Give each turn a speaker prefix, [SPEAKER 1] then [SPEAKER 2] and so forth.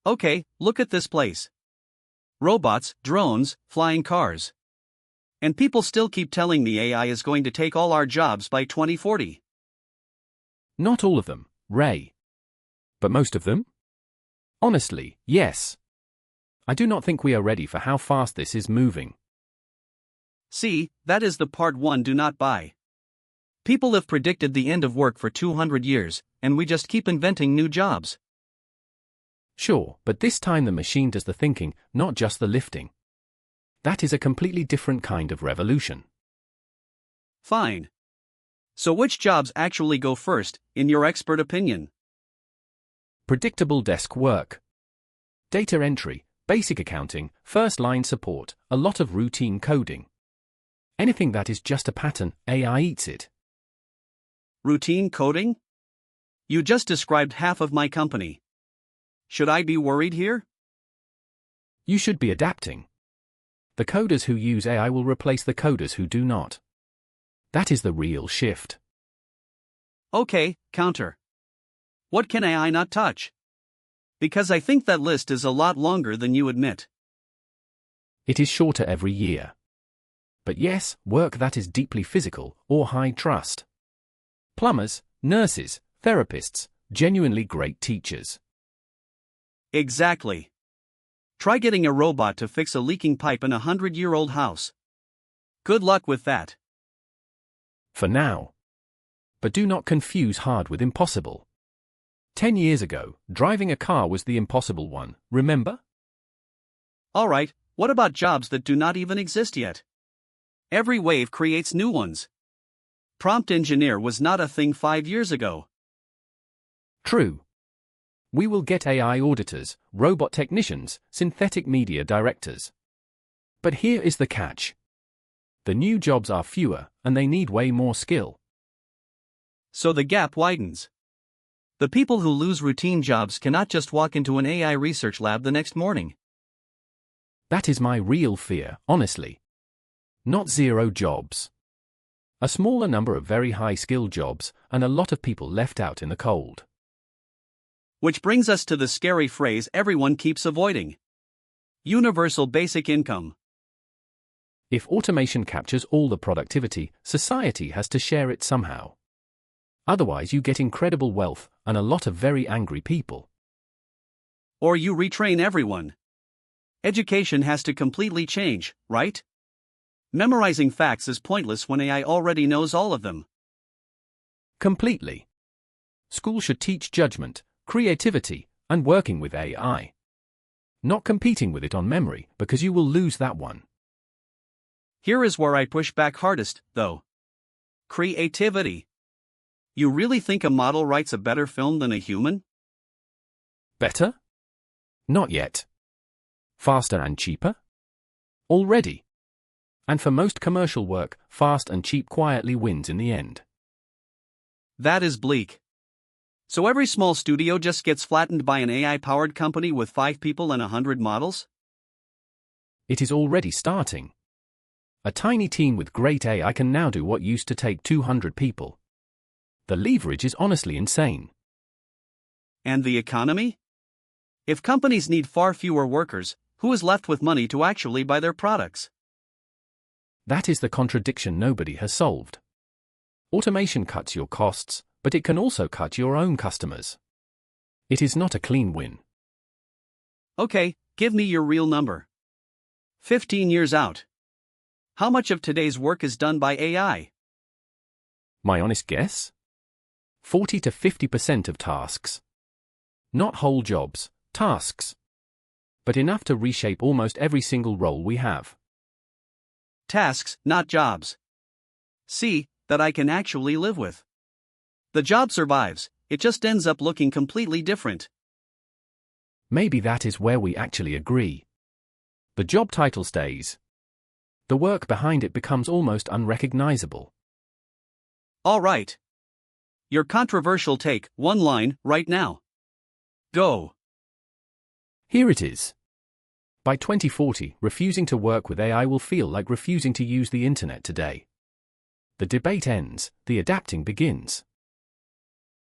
[SPEAKER 1] Okay, look at this place. Robots, drones, flying cars. And people still keep telling me AI is going to take all our jobs by 2040.
[SPEAKER 2] Not all of them, Ray. But most of them? Honestly, yes. I do not think we are ready for how fast this is moving.
[SPEAKER 1] See, that is the part one do not buy. People have predicted the end of work for 200 years, and we just keep inventing new jobs.
[SPEAKER 2] Sure, but this time the machine does the thinking, not just the lifting. That is a completely different kind of revolution.
[SPEAKER 1] Fine. So which jobs actually go first, in your expert opinion?
[SPEAKER 2] Predictable desk work. Data entry, basic accounting, first-line support, a lot of routine coding. Anything that is just a pattern, AI eats it.
[SPEAKER 1] Routine coding? You just described half of my company. Should I be worried here?
[SPEAKER 2] You should be adapting. The coders who use AI will replace the coders who do not. That is the real shift.
[SPEAKER 1] Okay, counter. What can AI not touch? Because I think that list is a lot longer than you admit.
[SPEAKER 2] It is shorter every year. But yes, work that is deeply physical or high trust. Plumbers, nurses, therapists, genuinely great teachers.
[SPEAKER 1] Exactly. Try getting a robot to fix a leaking pipe in a 100-year-old house. Good luck with that.
[SPEAKER 2] For now. But do not confuse hard with impossible. 10 years ago, driving a car was the impossible one, remember?
[SPEAKER 1] Alright, what about jobs that do not even exist yet? Every wave creates new ones. Prompt engineer was not a thing 5 years ago.
[SPEAKER 2] True. We will get AI auditors, robot technicians, synthetic media directors. But here is the catch. The new jobs are fewer, and they need way more skill.
[SPEAKER 1] So the gap widens. The people who lose routine jobs cannot just walk into an AI research lab the next morning.
[SPEAKER 2] That is my real fear, honestly. Not zero jobs. A smaller number of very high-skilled jobs, and a lot of people left out in the cold.
[SPEAKER 1] Which brings us to the scary phrase everyone keeps avoiding. Universal basic income.
[SPEAKER 2] If automation captures all the productivity, society has to share it somehow. Otherwise you get incredible wealth, and a lot of very angry people.
[SPEAKER 1] Or you retrain everyone. Education has to completely change, right? Memorizing facts is pointless when AI already knows all of them.
[SPEAKER 2] Completely. School should teach judgment, creativity, and working with AI. Not competing with it on memory, because you will lose that one.
[SPEAKER 1] Here is where I push back hardest, though. Creativity. You really think a model writes a better film than a human?
[SPEAKER 2] Better? Not yet. Faster and cheaper? Already. And for most commercial work, fast and cheap quietly wins in the end.
[SPEAKER 1] That is bleak. So every small studio just gets flattened by an AI-powered company with 5 people and 100 models?
[SPEAKER 2] It is already starting. A tiny team with great AI can now do what used to take 200 people. The leverage is honestly insane.
[SPEAKER 1] And the economy? If companies need far fewer workers, who is left with money to actually buy their products?
[SPEAKER 2] That is the contradiction nobody has solved. Automation cuts your costs, but it can also cut your own customers. It is not a clean win.
[SPEAKER 1] Okay, give me your real number. 15 years out. How much of today's work is done by AI?
[SPEAKER 2] My honest guess? 40 to 50% of tasks. Not whole jobs, tasks. But enough to reshape almost every single role we have.
[SPEAKER 1] Tasks, not jobs. See, that I can actually live with. The job survives, it just ends up looking completely different.
[SPEAKER 2] Maybe that is where we actually agree. The job title stays. The work behind it becomes almost unrecognizable.
[SPEAKER 1] All right. Your controversial take, one line, right now. Go.
[SPEAKER 2] Here it is. By 2040, refusing to work with AI will feel like refusing to use the internet today. The debate ends, the adapting begins.